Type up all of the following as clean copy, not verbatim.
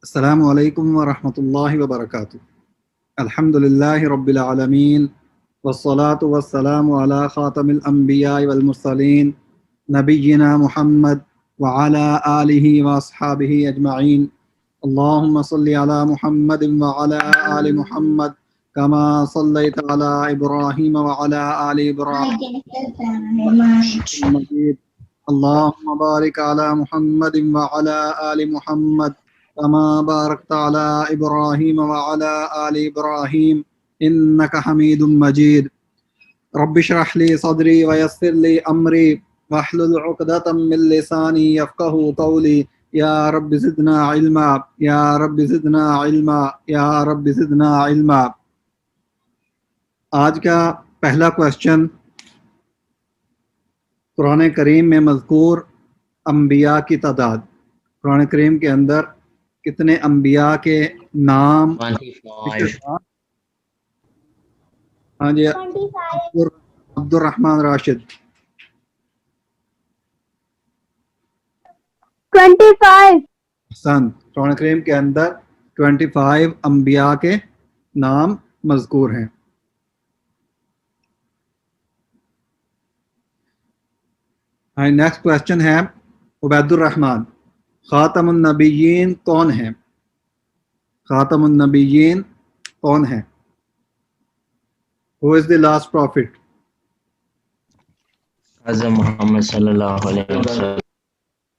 السلام علیکم ورحمۃ اللہ وبرکاتہ. الحمد للہ رب العالمین والصلاة والسلام علی خاتم الانبیاء والمرسلین نبینا محمد وعلی آلہ واصحابہ اجمعین. اللہم صلی علی محمد وعلی آل محمد کما صلیت علی ابراہیم وعلی آل ابراہیم مجید. اللہم بارک علی محمد وعلی آل محمد كما باركت على إبراهيم وعلى آل إبراهيم إنك حميد مجيد. رب اشرح لي صدري ويسر لي أمري واحلل عقدة من لساني يفقهوا قولي. يا رب زدنا علما يا رب زدنا علما يا رب زدنا علما. آج کا پہلا کوشچن قرآن کریم میں مذکور انبیاء کی تعداد. قرآن کریم کے اندر کتنے انبیاء کے نام؟ 25. ہاں جی، عبد الرحمن راشد. 25. حسن. قرآن کریم کے اندر 25 انبیاء کے نام مذکور ہیں. ہاں، نیکسٹ کوشچن ہے عبید الرحمن. خاتم النبیین کون ہیں؟ خاتم النبیین کون ہیں؟ Who is the last prophet? حضرت محمد صلی اللہ علیہ وسلم.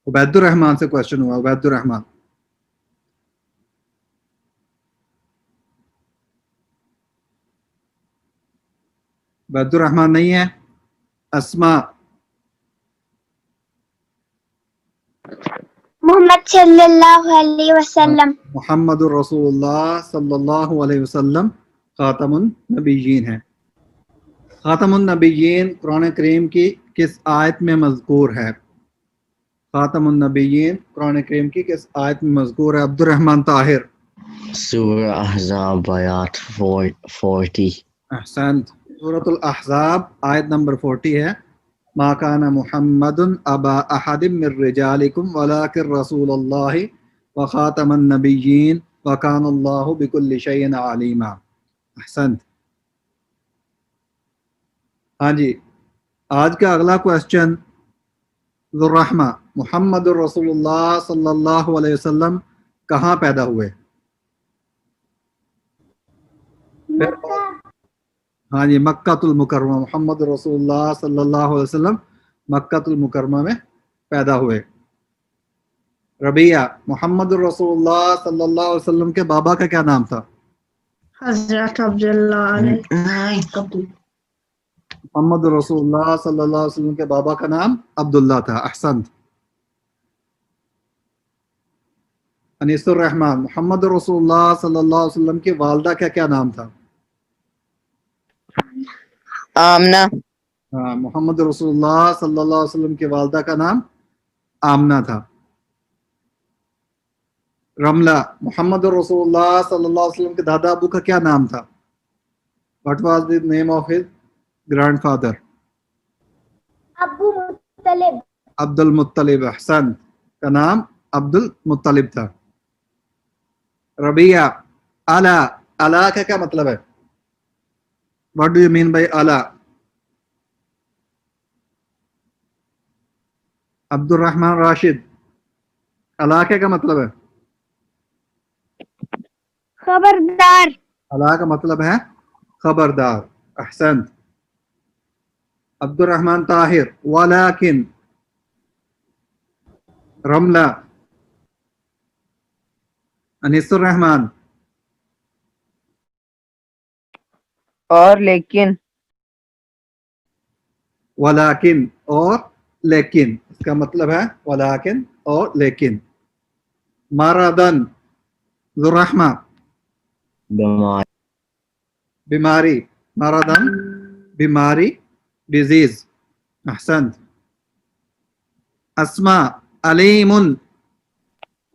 عبید الرحمن سے کوشچن ہوا. عبید الرحمن. عبید الرحمن نہیں ہے. اسما. محمد صلی اللہ علیہ وسلم. محمد الرسول اللہ صلی اللہ علیہ وسلم خاتم النبیین ہیں. خاتم النبیین قرآن کریم کی کس آیت میں مذکور ہے؟ خاتم النبیین قرآن کریم کی کس آیت میں مذکور ہے؟ عبد الرحمن طاہر. سورہ احزاب آیات 40. احسنت. سورۃ الاحزاب آیت نمبر 40 ہے. ما کان محمد ابا احد من رجالکم ولکن رسول اللہ وخاتم النبیین وکان اللہ بکل شیء علیما. احسنت. ہاں جی، آج کا اگلا کوشچن ذو الرحمہ. محمد الرسول اللہ صلی اللہ علیہ وسلم کہاں پیدا ہوئے؟ ہاں جی، مکۃ المکرمہ. محمد رسول اللہ صلی اللہ علیہ وسلم مکۃ المکرمہ میں پیدا ہوئے. ربیہ. محمد رسول اللہ صلی اللہ علیہ وسلم کے بابا کا کیا نام تھا؟ حضرت عبداللہ علیہ. محمد رسول اللہ صلی اللہ علیہ وسلم کے بابا کا نام عبداللہ تھا. احسنت. انیس الرحمن. محمد رسول اللہ صلی اللہ علیہ وسلم کی والدہ کا کیا نام تھا؟ آمنہ. ہاں، محمد رسول اللہ صلی اللہ علیہ وسلم کی والدہ کا نام آمنہ تھا. رملہ. محمد رسول اللہ صلی اللہ علیہ وسلم کے دادا ابو کا کیا نام تھا؟ What was the name of his grandfather? ابو مطلب. عبد المطلب. احسن. کا نام عبد المطلب تھا. ربیہ. الا. الا کا کیا مطلب ہے؟ What do you mean by الا؟ عبد الرحمن راشد. الا کا کیا مطلب ہے؟ خبردار. الا کا مطلب ہے خبردار. احسنت. عبد الرحمن طاہر. ولیکن. رملہ. انیس الرحمن. اور لیکن. ولیکن اور لیکن. اس کا مطلب ہے ولیکن اور لیکن. مرضن. ذو الرحمہ. بیماری. مرضن بیماری، ڈیزیز. احسنت. اسما. علیم.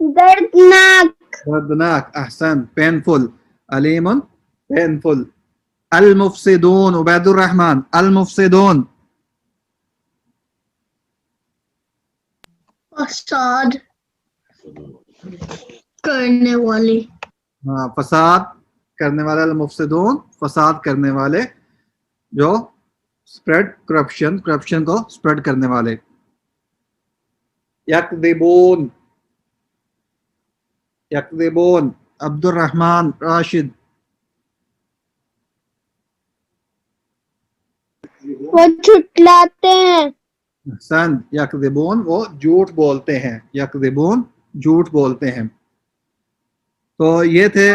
دردناک. دردناک. احسن. پینفل. علیم پینفل. المفسدون. عبید الرحمن. المفسدون. فساد. کرنے والی. ہاں فساد کرنے والے، المفسدون فساد کرنے والے، جو اسپریڈ کرپشن کو اسپریڈ کرنے والے. یکذبون عبد الرحمن راشد. وہ جھٹلاتے ہیں. احسن. یکذبون وہ جھوٹ بولتے ہیں، یکذبون جھوٹ بولتے ہیں. تو یہ تھے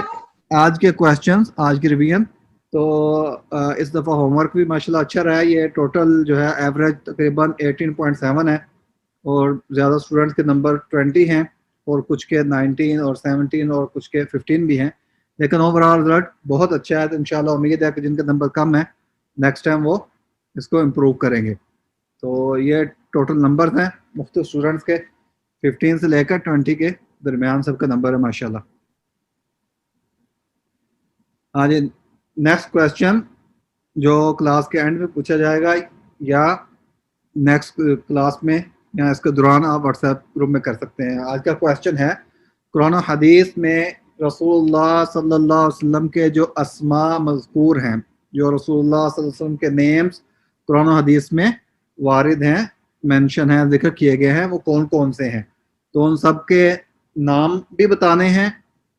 آج کے کویسچنز، آج کی ریویژن. تو اس دفعہ ہوم ورک بھی ماشاءاللہ اچھا رہا ہے. یہ ٹوٹل جو ہے ایوریج تقریباً 18.7 ہے، اور زیادہ اسٹوڈنٹس کے نمبر 20 ہیں، اور کچھ کے 19 اور 17 اور کچھ کے 15 بھی ہیں. لیکن اوور آل رزلٹ بہت اچھا ہے. تو انشاءاللہ امید ہے کہ جن کے نمبر کم ہیں نیکسٹ ٹائم وہ اس کو امپروو کریں گے. تو یہ ٹوٹل نمبر ہیں مختلف اسٹوڈنٹس کے، 15 سے لے کر 20 کے درمیان سب کا نمبر ہے ماشاءاللہ. ہاں جی، نیکسٹ کویسچن جو کلاس کے اینڈ میں پوچھا جائے گا، یا نیکسٹ کلاس میں یا اس کے دوران آپ واٹس ایپ گروپ میں کر سکتے ہیں. آج کا کویسچن ہے، قرآن و حدیث میں رسول اللہ صلی اللہ علیہ وسلم کے جو اسماء مذکور ہیں، جو رسول اللہ صلی اللہ علیہ وسلم کے نیمز قرآن و حدیث میں وارد ہیں، مینشن ہیں، ذکر کیے گئے ہیں، وہ کون کون سے ہیں. تو ان سب کے نام بھی بتانے ہیں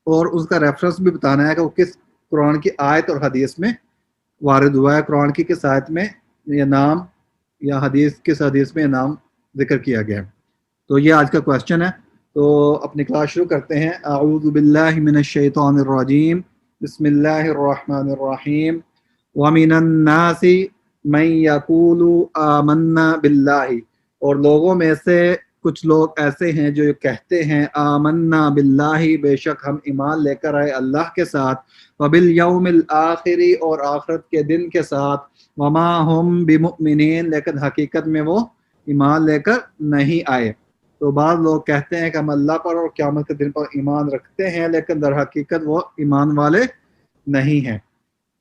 اور اس کا ریفرنس بھی بتانا ہے کہ وہ کس قرآن کی آیت اور حدیث میں وارد ہوا ہے، قرآن کی کس آیت میں یہ نام یا حدیث کس حدیث میں یہ نام ذکر کیا گیا ہے. تو یہ آج کا کویسچن ہے. تو اپنی کلاس شروع کرتے ہیں. اعوذ باللہ من الشیطان الرجیم، بسم اللہ الرحمن الرحیم. ومن الناس من یقول آمنا باللہ، اور لوگوں میں سے کچھ لوگ ایسے ہیں جو کہتے ہیں آمنا باللہ، بے شک ہم ایمان لے کر آئے اللہ کے ساتھ، وبالیوم الآخر، اور آخرت کے دن کے ساتھ، وما ہم بمؤمنین، لیکن حقیقت میں وہ ایمان لے کر نہیں آئے. تو بعض لوگ کہتے ہیں کہ ہم اللہ پر اور قیامت کے دن پر ایمان رکھتے ہیں، لیکن در حقیقت وہ ایمان والے نہیں ہیں.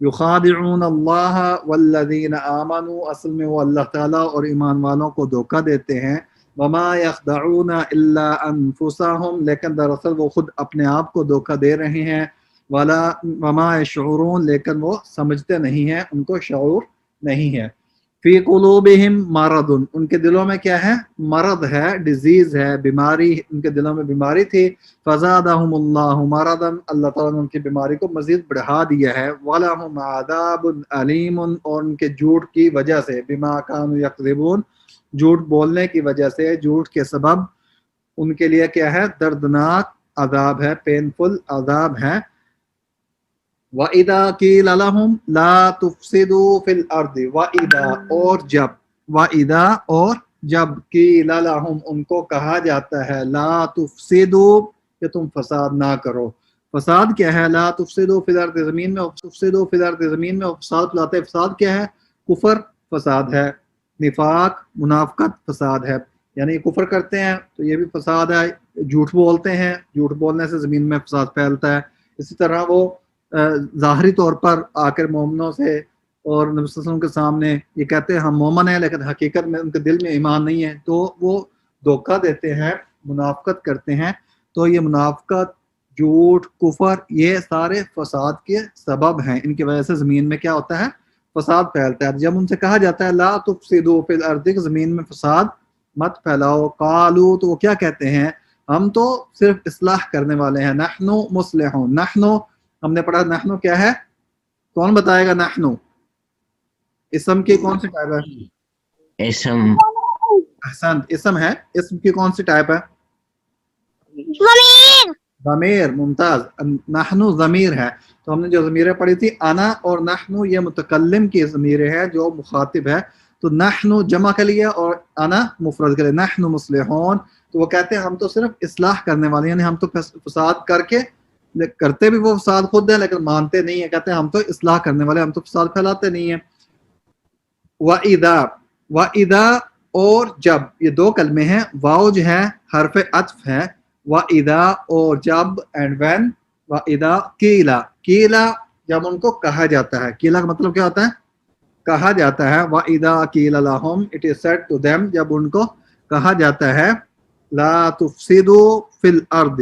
یخادعون اللہ والذین آمنوا، اصل میں وہ اللہ تعالیٰ اور ایمان والوں کو دھوکہ دیتے ہیں. وما یخدعون الا انفسہم، لیکن دراصل وہ خود اپنے آپ کو دھوکہ دے رہے ہیں. وما یشعرون، لیکن وہ سمجھتے نہیں ہیں، ان کو شعور نہیں ہے. فی قلوبہم مرض، ان کے دلوں میں کیا ہے؟ مرض ہے، ڈیزیز ہے، بیماری، ان کے دلوں میں بیماری تھی. فزادہم اللہ مرضا، اللہ تعالیٰ نے ان کی بیماری کو مزید بڑھا دیا ہے. ولہم عذاب علیم، اور ان کے جھوٹ کی وجہ سے، بما کانوا یکذبون، جھوٹ بولنے کی وجہ سے، جھوٹ کے سبب ان کے لیے کیا ہے؟ دردناک عذاب ہے، پینفل عذاب ہے. وَإِذَا قِيلَ لَهُمْ لَا تُفْسِدُوا فِي الْأَرْضِ، وَإِذَا اور جب، وَإِذَا اور جب، قِيلَ لَهُمْ ان کو کہا جاتا ہے، لَا تُفْسِدُوا کہ تم فساد نہ کرو. فساد کیا ہے؟ لَا تُفْسِدُوا فِي الْأَرْضِ، زمین میں تفسدوا فِي الْأَرْضِ، زمین میں فساد لاتے. فساد کیا ہے؟ کفر فساد ہے، نفاق منافقت فساد ہے. یعنی کفر کرتے ہیں تو یہ بھی فساد ہے، جھوٹ بولتے ہیں، جھوٹ بولنے سے زمین میں فساد پھیلتا ہے. اسی طرح وہ ظاہری طور پر آ کر مومنوں سے اور نبی صلی اللہ علیہ وسلم کے سامنے یہ کہتے ہیں ہم مومن ہیں، لیکن حقیقت میں ان کے دل میں ایمان نہیں ہے، تو وہ دھوکہ دیتے ہیں، منافقت کرتے ہیں. تو یہ منافقت، جھوٹ، کفر، یہ سارے فساد کے سبب ہیں. ان کی وجہ سے زمین میں کیا ہوتا ہے؟ فساد پھیلتا ہے. جب ان سے کہا جاتا ہے لا تفسدوا فی الارض، زمین میں فساد مت پھیلاؤ، قالوا تو وہ کیا کہتے ہیں؟ ہم تو صرف اصلاح کرنے والے ہیں. نحن مصلحون، نحن ہم نے پڑھا نحنو کیا ہے؟ کون بتائے گا نحنو؟ اسم کی کون سی ٹائپ ہے؟ اسم. احسن، اسم ہے. اسم کی کون سی ٹائپ ہے؟ ضمیر. ضمیر. ممتاز. نحنو ضمیر ہے. تو ہم نے جو ضمیریں پڑھی تھی انا اور نحنو، یہ متکلم کی ضمیریں ہے جو مخاطب ہے. تو نحنو جمع کے لیے اور انا مفرد کے لیے، نحنو مصلحون. تو وہ کہتے ہیں ہم تو صرف اصلاح کرنے والے ہیں، یعنی ہم تو فساد کر کے کرتے بھی وہ فساد خود ہیں لیکن مانتے نہیں ہیں. کہتے ہیں ہم تو اصلاح کرنے والے، ہم تو فساد پھیلاتے نہیں ہیں. وَإِذَا، وَإِذَا اور جب، یہ دو کلمے ہیں. واو جو ہے حرف عطف ہے. وَإِذَا اور جب، اینڈ وین. وَإِذَا قِيلَ، قِيلَ جب ان کو کہا جاتا ہے. قِيلَ کا مطلب کیا ہوتا ہے؟ کہا جاتا ہے. وَإِذَا قِيلَ لَهُمْ it is said to them، جب ان کو کہا جاتا ہے لا تفسدوا فی الارض،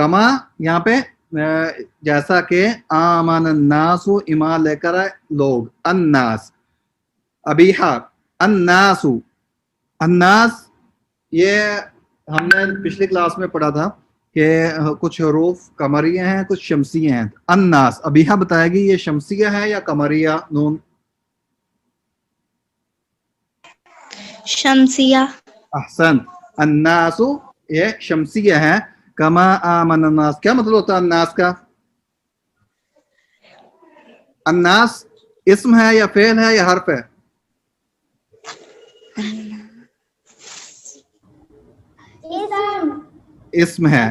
کما یہاں پہ جیسا کہ آمن الناس ایمان لے کر آئے لوگ. الناس ابیحا الناس الناس یہ ہم نے پچھلی کلاس میں پڑھا تھا کہ کچھ حروف قمریہ ہیں کچھ شمسیہ ہیں. الناس ابیحا بتائے گی یہ شمسیہ ہے یا قمریہ نون؟ شمسیہ. احسن. الناس یہ شمسیہ ہے. کما آمن الناس کیا مطلب ہوتا ہے الناس کا؟ الناس اسم ہے یا فعل ہے یا حرف ہے؟ اسم ہے.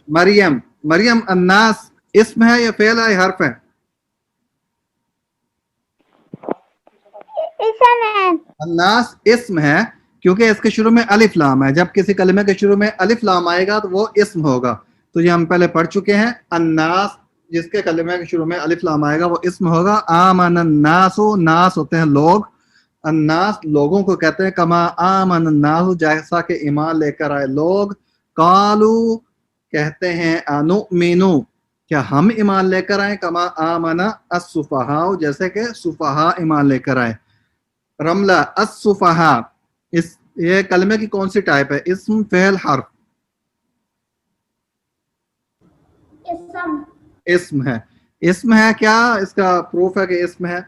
مریم مریم الناس اسم ہے یا فعل ہے یا حرف ہے؟ اسم ہے. الناس اسم ہے کیونکہ اس کے شروع میں الف لام ہے. جب کسی کلمے کے شروع میں الف لام آئے گا تو وہ اسم ہوگا. تو یہ ہم پہلے پڑھ چکے ہیں. الناس جس کے کلمے کے شروع میں الف لام آئے گا وہ اسم ہوگا. آمن الناس ناس ہوتے ہیں لوگ. الناس لوگوں کو کہتے ہیں. کما آمن الناس جیسا کہ ایمان لے کر آئے لوگ. قالو کہتے ہیں انؤمنو کیا ہم ایمان لے کر آئے. کما آمن السفہاء جیسے کہ سفہاء ایمان لے کر آئے. رملہ السفہاء اس یہ کلمے کی کون سی ٹائپ ہے؟ اسم فعل حرف؟ اسم ہے. اسم ہے کیا اس کا پروف ہے کہ اسم ہے؟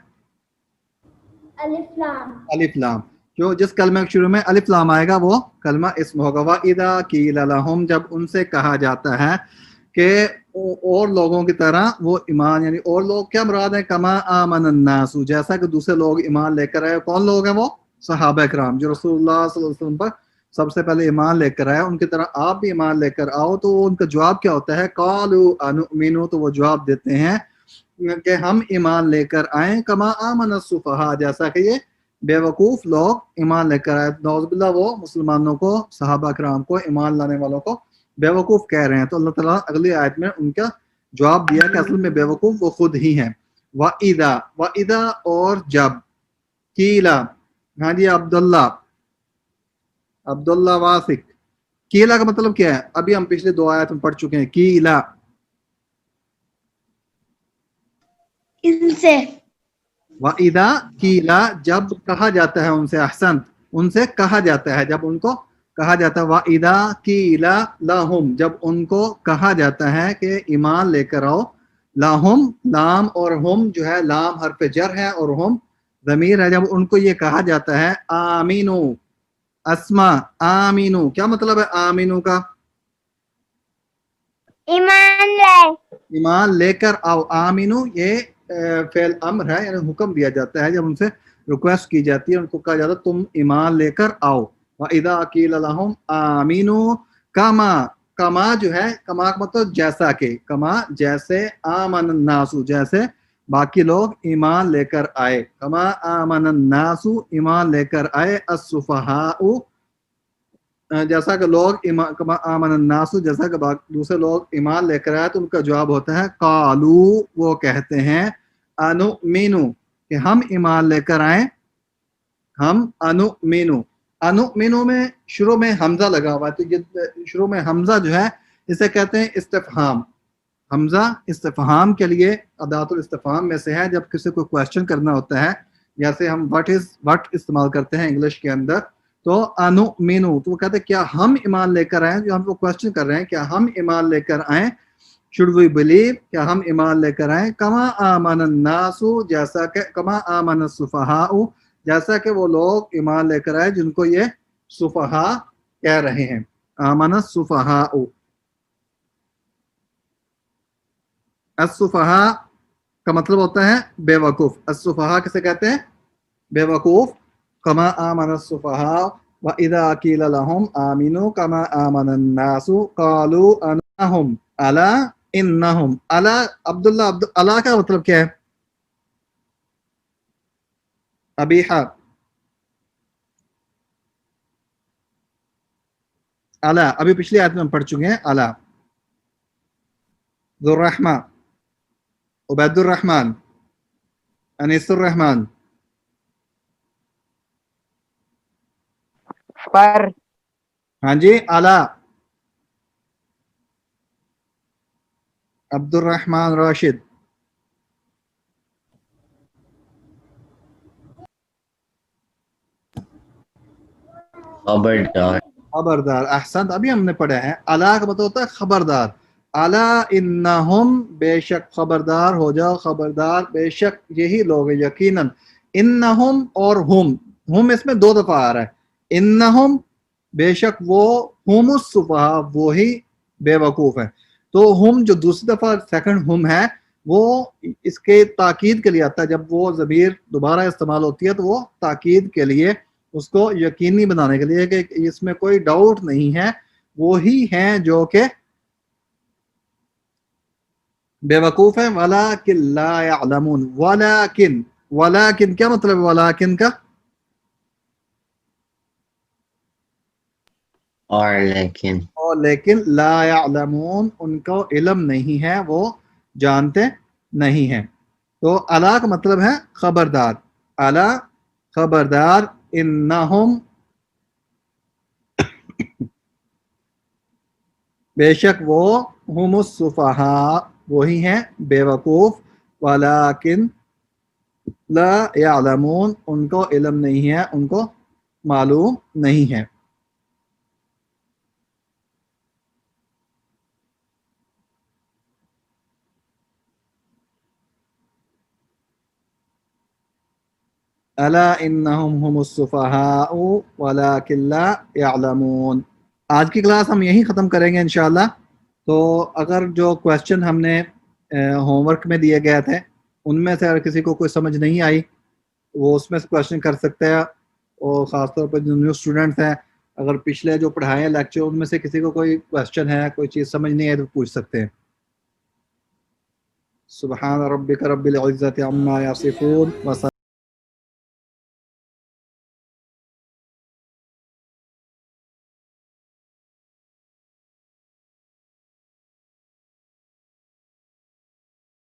الف لام. کیوں جس کلمے کے شروع میں الف لام آئے گا وہ کلمہ اسم ہوگا. وَإِذَا قِيلَ لَهُمْ جب ان سے کہا جاتا ہے کہ اور لوگوں کی طرح وہ ایمان یعنی اور لوگ کیا مراد ہے؟ کما آمن الناس جیسا کہ دوسرے لوگ ایمان لے کر آئے. کون لوگ ہیں وہ؟ صحابہ کرام جو رسول اللہ صلی اللہ علیہ وسلم پر سب سے پہلے ایمان لے کر آئے. ان کی طرح آپ بھی ایمان لے کر آؤ. تو ان کا جواب کیا ہوتا ہے؟ قالوا انؤمن تو وہ جواب دیتے ہیں کہ ہم ایمان لے کر آئیں. کما آمن السفہاء جیسا کہ یہ بے وقوف لوگ ایمان لے کر آئے. نعوذ باللہ وہ مسلمانوں کو صحابہ کرام کو ایمان لانے والوں کو بے وقوف کہہ رہے ہیں. تو اللہ تعالیٰ اگلی آیت میں ان کا جواب دیا کہ اصل میں بے وقوف وہ خود ہی ہیں. وَإِذَا اور جب. قیلا ہاں جی عبداللہ واسق. قیلا کا مطلب کیا ہے؟ ابھی ہم پچھلے 2 آیت میں پڑھ چکے ہیں. قیلا ان سے. وَإِذَا قیلا جب کہا جاتا ہے ان سے. احسنت ان سے کہا جاتا ہے جب ان کو کہا جاتا ہے. وَإِذَا قِيلَ لَهُمْ جب ان کو کہا جاتا ہے کہ ایمان لے کر آؤ. لَهُمْ لام اور ہم جو ہے لام حرف جر ہے اور ہم ضمیر ہے. جب ان کو یہ کہا جاتا ہے آمینو اسما آمینو کیا مطلب ہے آمینو کا؟ ایمان لے کر آؤ. آمینو یہ فعل امر ہے یعنی حکم دیا جاتا ہے. جب ان سے ریکویسٹ کی جاتی ہے ان کو کہا جاتا ہے تم ایمان لے کر آؤ. وَإِذَا قِيلَ لَهُمْ آمِنُوا کما جو ہے کما کا مطلب جیسا کہ. کما جیسے آمن الناس جیسے باقی لوگ ایمان لے کر آئے. کما آمن الناس ایمان لے کر آئے. السفہاء جیسا کہ لوگ کما آمن الناس جیسا کہ دوسرے لوگ ایمان لے کر آئے. تو ان کا جواب ہوتا ہے قالو وہ کہتے ہیں انؤمنو کہ ہم ایمان لے کر آئیں. ہم انؤمنو میں شروع میں حمزہ لگا ہوا ہے. تو یہ شروع میں حمزہ جو ہے اسے کہتے ہیں استفہام. حمزہ استفہام کے لیے ادات الاستفہام میں سے ہے. جب کسی کو کویسچن کرنا ہوتا ہے جیسے ہم وٹ استعمال کرتے ہیں انگلش کے اندر تو انؤمنو تو وہ کہتے ہیں کیا ہم ایمان لے کر آئیں. جو ہم کو کویسچن کر رہے ہیں کیا ہم ایمان لے کر آئیں. should we believe کیا ہم ایمان لے کر آئیں. کما آمن الناس جیسا کہ کما آمن السفہاء جیسا کہ وہ لوگ ایمان لے کر آئے جن کو یہ سفہاء کہہ رہے ہیں. آمن السفہاء. السفہاء کا مطلب ہوتا ہے بے وقوف. السفہاء کسے کہتے ہیں؟ بے وقوف. کما آمن السفہاء وَإِذَا قِيلَ لَهُمْ آمِنُوا كَمَا آمَنَ النَّاسُ قَالُوا أَنَّهُمْ أَلَا إِنَّهُمْ. الا عبداللہ الا کا مطلب کیا ہے؟ ابیحا الا ابھی پچھلی آیت میں ہم پڑھ چکے ہیں. الا ذو الرحمہ عبید الرحمن انیس الرحمن. پر ہاں جی الا عبد الرحمن راشد. خبردار. خبردار. احسنت. ابھی ہم نے پڑھا ہے الا کا مطلب ہوتا ہے خبردار. الا انہم بے شک خبردار ہو جاؤ، خبردار بے شک یہی لوگ ہیں، یقیناً. انہم اور ہم اس میں 2 دفعہ آ رہا ہے. انہم بے شک وہ، ہم السفہاء وہی بے وقوف ہے. تو ہم جو دوسری دفعہ سیکنڈ ہم ہے وہ اس کے تاکید کے لیے آتا ہے. جب وہ ضمیر دوبارہ استعمال ہوتی ہے تو وہ تاکید کے لیے، اس کو یقینی بنانے کے لیے کہ اس میں کوئی ڈاؤٹ نہیں ہے، وہی ہیں جو کہ بے وقوف ہیں. وَلَٰكِن لَا يَعْلَمُونَ. وَلَٰكِن کیا مطلب ہے وَلَٰكِن کا؟ اور لیکن. اور لیکن لا يعلمون ان کو علم نہیں ہے، وہ جانتے نہیں ہیں. تو الا کا مطلب ہے خبردار. الا خبردار، انہم بے شک وہ، ہم السفہاء وہی ہیں بے وقوف. ولیکن لا یعلمون ان کو علم نہیں ہے، ان کو معلوم نہیں ہے. الا انہم ہم السفہاء ولکن لا یعلمون. آج کی کلاس ہم یہیں ختم کریں گے انشاءاللہ. تو اگر جو کویسچن ہم نے ہوم ورک میں دیے گئے تھے ان میں سے اگر کسی کو کوئی سمجھ نہیں آئی وہ اس میں سے کویسچن کر سکتے ہیں. اور خاص طور پر جو نیو اسٹوڈنٹس ہیں، اگر پچھلے جو پڑھائے ہیں لیکچر ان میں سے کسی کو کوئی کویسچن ہے، کوئی چیز سمجھ نہیں آئی تو پوچھ سکتے ہیں. سبحان ربک رب العزت عما یصفون.